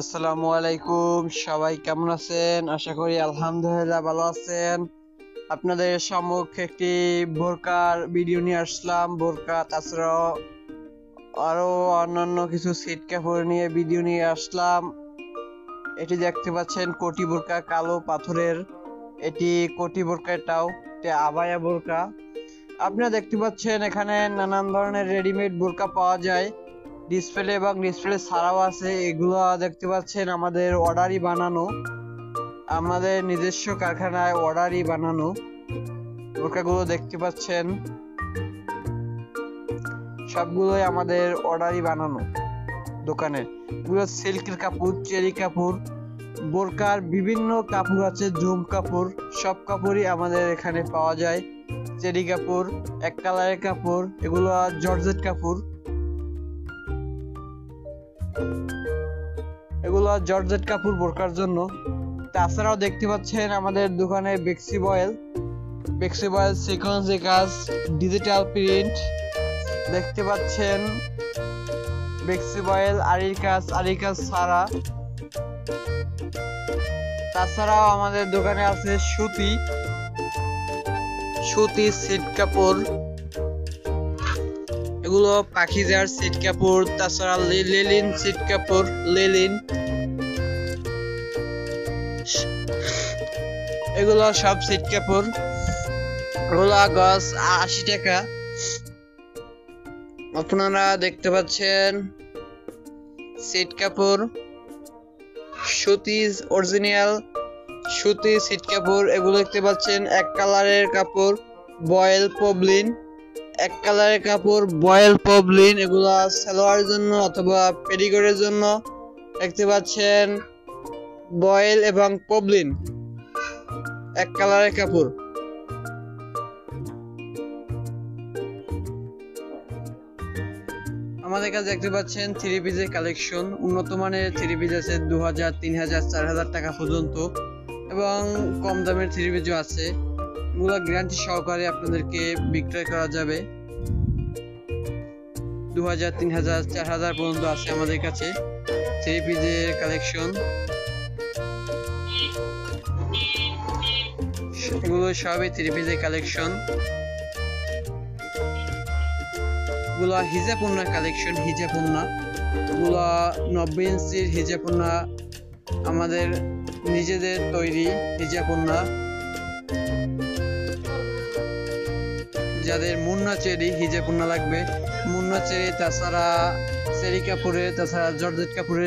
আসসালামু আলাইকুম, সবাই কেমন আছেন? আশা করি আলহামদুলিল্লাহ ভালো আছেন। আপনাদের সম্মুখে একটি বোরকার ভিডিও নিয়ে আসলাম। বোরকা তাছাড়াও আরো অন্যান্য কিছু সিট কাপড় নিয়ে ভিডিও নিয়ে আসলাম। এটি দেখতে পাচ্ছেন কোটি বোরকা, কালো পাথরের। এটি কোটি বোরকা, এটাও আবায়া বোরকা। আপনারা দেখতে পাচ্ছেন এখানে নানান ধরনের রেডিমেড বোরকা পাওয়া যায়। ডিসপ্লে এবং ডিসপ্লে ছাড়াও আছে। এগুলো দেখতে পাচ্ছেন আমাদের অর্ডারই বানানো, আমাদের নিজস্ব কারখানায় অর্ডারই বানানো বোরকাগুলো দেখতে পাচ্ছেন, সবগুলোই আমাদের অর্ডারই বানানো দোকানে। এগুলো সিল্কের কাপড়, চেরি কাপড়, বোরকার বিভিন্ন কাপড় আছে, জুম কাপড়, সব কাপড়ই আমাদের এখানে পাওয়া যায়। চেরি কাপড়, এক কালারের কাপড়, এগুলো জর্জেট কাপড়, এগুলো জর্জেট কাপড় বোরকার জন্য। তাছাড়াও দেখতে পাচ্ছেন আমাদের দোকানে বেক্সি বয়েল, সিকোয়েন্সি কাজ, ডিজিটাল প্রিন্ট দেখতে পাচ্ছেন। বেক্সি বয়েল আরির কাজ ছাড়া। তাছাড়াও আমাদের দোকানে আছে সুতি সিট কাপড়, এগুলো পাখিজার সিট কাপড়। তাছাড়া লেলিন সিট কাপড়, লেলিন, এগুলো সব সিট কাপড়। এগুলো গজ 80 টাকা। আপনারা দেখতে পাচ্ছেন সিট কাপড়, সুতি অরিজিনাল সুতি সিট কাপড়। এগুলো দেখতে পাচ্ছেন এক কালারের কাপড়, বয়েল পবলিন, এক কালারের কাপড়, বয়েল পবলিন। এগুলো সালোয়ারের জন্য অথবা পেটিকোটের জন্য দেখতে পাচ্ছেন বয়েল এবং পবলিন, এক কালারের কাপড়। আমাদের কাছে দেখতে পাচ্ছেন থ্রি পিসের কালেকশন। উন্নত মানের থ্রি পিস আছে 2000, 3000, 4000 টাকা পর্যন্ত, এবং কম দামের থ্রি পিসও আছে। এগুলো গ্যারান্টি সহকারে আপনাদেরকে বিক্রয় করা যাবে। 2000, 3000, 4000 পর্যন্ত আছে আমাদের কাছে থ্রি পিসের কালেকশন। এগুলো সবই থ্রি পিসের কালেকশন। এগুলো হিজাবুন্না কালেকশন, হিজাবুন্না, এগুলো 90 ইঞ্চির হিজাবুন্না, আমাদের নিজেদের তৈরি হিজাবুন্না। যাদের মুন্না চেরি হিজাবুন্না লাগবে, মুন্না চেরি, তাছাড়া চেরি কাপড়ের, তাছাড়া জর্জেট কাপড়ের